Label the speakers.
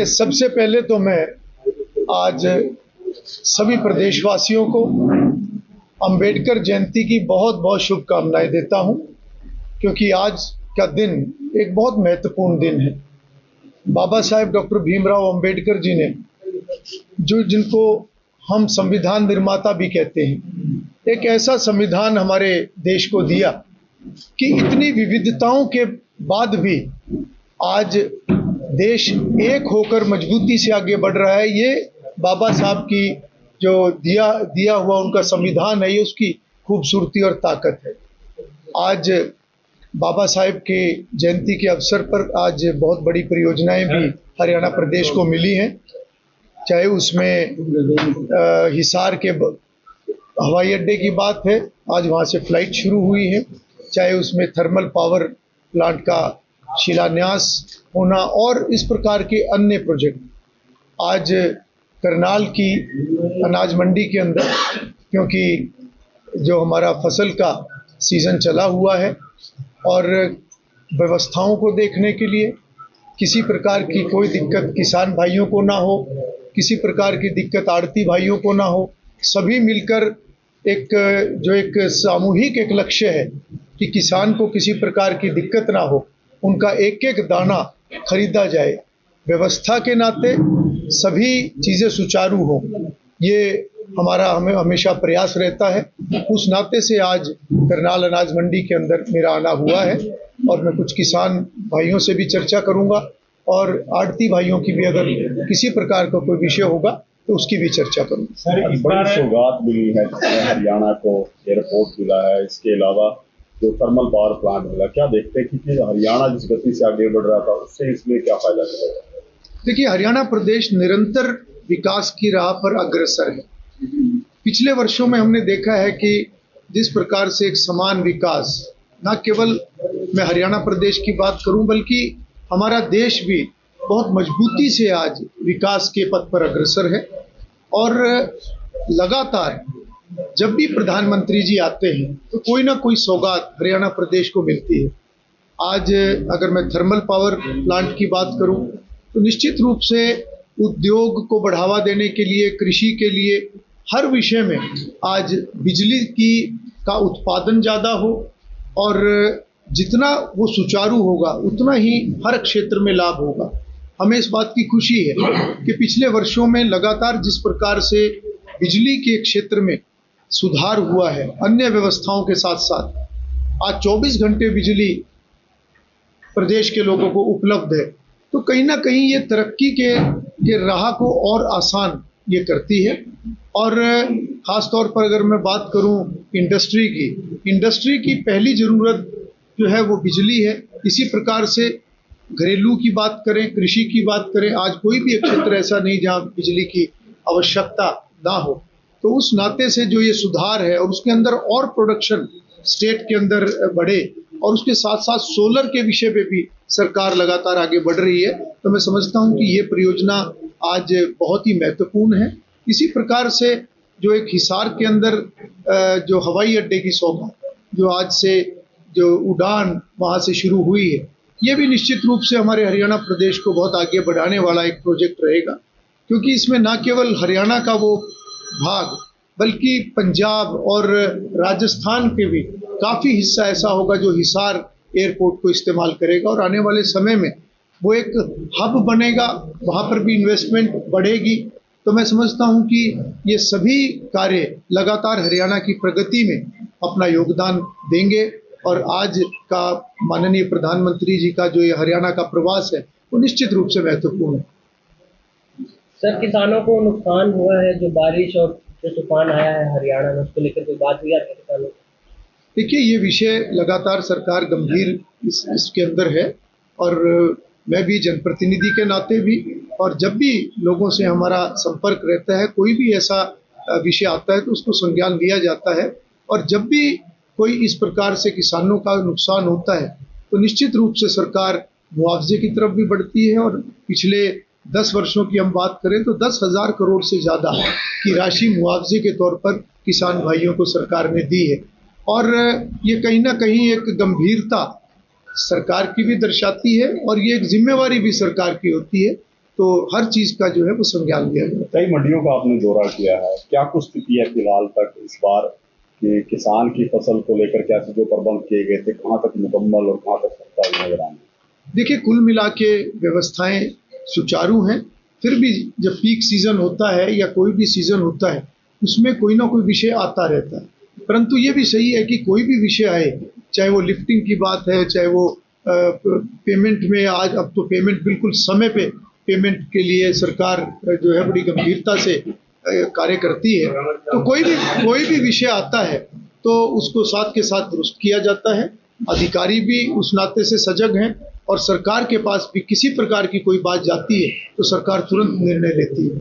Speaker 1: देखिए, सबसे पहले तो मैं आज सभी प्रदेशवासियों को अंबेडकर जयंती की बहुत बहुत शुभकामनाएं देता हूं, क्योंकि आज का दिन एक बहुत महत्वपूर्ण दिन है। बाबा साहेब डॉक्टर भीमराव अंबेडकर जी ने, जिनको हम संविधान निर्माता भी कहते हैं, एक ऐसा संविधान हमारे देश को दिया कि इतनी विविधताओं के बाद भी आज देश एक होकर मजबूती से आगे बढ़ रहा है। ये बाबा साहब की जो दिया हुआ उनका संविधान है, ये उसकी खूबसूरती और ताकत है। आज बाबा साहेब के जयंती के अवसर पर आज बहुत बड़ी परियोजनाएं भी हरियाणा प्रदेश को मिली हैं, चाहे उसमें हिसार के हवाई अड्डे की बात है, आज वहाँ से फ्लाइट शुरू हुई है, चाहे उसमें थर्मल पावर प्लांट का शिलान्यास होना और इस प्रकार के अन्य प्रोजेक्ट। आज करनाल की अनाज मंडी के अंदर, क्योंकि जो हमारा फसल का सीज़न चला हुआ है और व्यवस्थाओं को देखने के लिए किसी प्रकार की कोई दिक्कत किसान भाइयों को ना हो, किसी प्रकार की दिक्कत आड़ती भाइयों को ना हो, सभी मिलकर एक सामूहिक एक लक्ष्य है कि किसान को किसी प्रकार की दिक्कत ना हो, उनका एक एक दाना खरीदा जाए, व्यवस्था के नाते सभी चीज़ें सुचारू हों, ये हमारा हमें हमेशा प्रयास रहता है। उस नाते से आज करनाल अनाज मंडी के अंदर मेरा आना हुआ है और मैं कुछ किसान भाइयों से भी चर्चा करूंगा और आड़ती भाइयों की भी अगर किसी प्रकार का कोई विषय होगा तो उसकी भी चर्चा करूंगा।
Speaker 2: सर, बड़ी सौगात मिली है हरियाणा को, एयरपोर्ट मिला है, इसके अलावा जो थर्मल पावर प्लांट मिला, क्या देखते हैं कि हरियाणा जिस गति से आगे बढ़ रहा था उससे इसमें क्या फायदा मिलेगा?
Speaker 1: देखिए, हरियाणा प्रदेश निरंतर विकास की राह पर अग्रसर है। पिछले वर्षों में हमने देखा है कि जिस प्रकार से एक समान विकास, न केवल मैं हरियाणा प्रदेश की बात करूं बल्कि हमारा देश भी बहुत मजबूती से आज विकास के पथ पर अग्रसर है और लगातार जब भी प्रधानमंत्री जी आते हैं तो कोई ना कोई सौगात हरियाणा प्रदेश को मिलती है। आज अगर मैं थर्मल पावर प्लांट की बात करूं तो निश्चित रूप से उद्योग को बढ़ावा देने के लिए, कृषि के लिए, हर विषय में आज बिजली का उत्पादन ज़्यादा हो और जितना वो सुचारू होगा उतना ही हर क्षेत्र में लाभ होगा। हमें इस बात की खुशी है कि पिछले वर्षों में लगातार जिस प्रकार से बिजली के क्षेत्र में सुधार हुआ है, अन्य व्यवस्थाओं के साथ साथ आज 24 घंटे बिजली प्रदेश के लोगों को उपलब्ध है, तो कहीं ना कहीं ये तरक्की के राह को और आसान ये करती है। और ख़ास तौर पर अगर मैं बात करूं इंडस्ट्री की पहली ज़रूरत जो है वो बिजली है। इसी प्रकार से घरेलू की बात करें, कृषि की बात करें, आज कोई भी एक क्षेत्र ऐसा नहीं जहां बिजली की आवश्यकता ना हो। तो उस नाते से जो ये सुधार है और उसके अंदर और प्रोडक्शन स्टेट के अंदर बढ़े और उसके साथ साथ सोलर के विषय पे भी सरकार लगातार आगे बढ़ रही है, तो मैं समझता हूं कि ये परियोजना आज बहुत ही महत्वपूर्ण है। इसी प्रकार से जो एक हिसार के अंदर जो हवाई अड्डे की सौगात, जो आज से जो उड़ान वहाँ से शुरू हुई है, ये भी निश्चित रूप से हमारे हरियाणा प्रदेश को बहुत आगे बढ़ाने वाला एक प्रोजेक्ट रहेगा, क्योंकि इसमें न केवल हरियाणा का वो भाग बल्कि पंजाब और राजस्थान के भी काफ़ी हिस्सा ऐसा होगा जो हिसार एयरपोर्ट को इस्तेमाल करेगा और आने वाले समय में वो एक हब बनेगा, वहाँ पर भी इन्वेस्टमेंट बढ़ेगी। तो मैं समझता हूँ कि ये सभी कार्य लगातार हरियाणा की प्रगति में अपना योगदान देंगे और आज का माननीय प्रधानमंत्री जी का जो ये हरियाणा का प्रवास है वो निश्चित रूप से महत्वपूर्ण है।
Speaker 3: सर, किसानों को नुकसान हुआ है, जो बारिश और जो तूफान आया है हरियाणा में, उसको लेकर कोई बात हुई आपके किसानों?
Speaker 1: देखिए, ये विषय लगातार सरकार गंभीर इसके अंदर है और मैं भी जनप्रतिनिधि के नाते भी, और जब भी लोगों से हमारा संपर्क रहता है, कोई भी ऐसा विषय आता है तो उसको संज्ञान लिया जाता है और जब भी कोई इस प्रकार से किसानों का नुकसान होता है तो निश्चित रूप से सरकार मुआवजे की तरफ भी बढ़ती है। और पिछले 10 वर्षों की हम बात करें तो 10,000 करोड़ से ज़्यादा की राशि मुआवजे के तौर पर किसान भाइयों को सरकार ने दी है और ये कहीं ना कहीं एक गंभीरता सरकार की भी दर्शाती है और ये एक जिम्मेवारी भी सरकार की होती है तो हर चीज़ का जो है वो संज्ञान लिया गया।
Speaker 2: कई मंडियों का आपने दौरा किया है, क्या कुछ स्थिति है फिलहाल तक इस बार कि किसान की फसल को लेकर क्या जो प्रबंध किए गए थे, कहाँ तक मुकम्मल और कहाँ तक सस्ता नजर आए?
Speaker 1: देखिए, कुल मिला के व्यवस्थाएं सुचारू हैं। फिर भी जब पीक सीजन होता है या कोई भी सीजन होता है, उसमें कोई ना कोई विषय आता रहता है। परंतु ये भी सही है कि कोई भी विषय आए, चाहे वो लिफ्टिंग की बात है, चाहे वो पेमेंट में, आज अब तो पेमेंट बिल्कुल समय पे पेमेंट के लिए सरकार जो है बड़ी गंभीरता से कार्य करती है। तो कोई भी विषय आता है तो उसको साथ के साथ दुरुस्त किया जाता है। अधिकारी भी उस नाते से सजग हैं और सरकार के पास भी किसी प्रकार की कोई बात जाती है तो सरकार तुरंत निर्णय लेती है।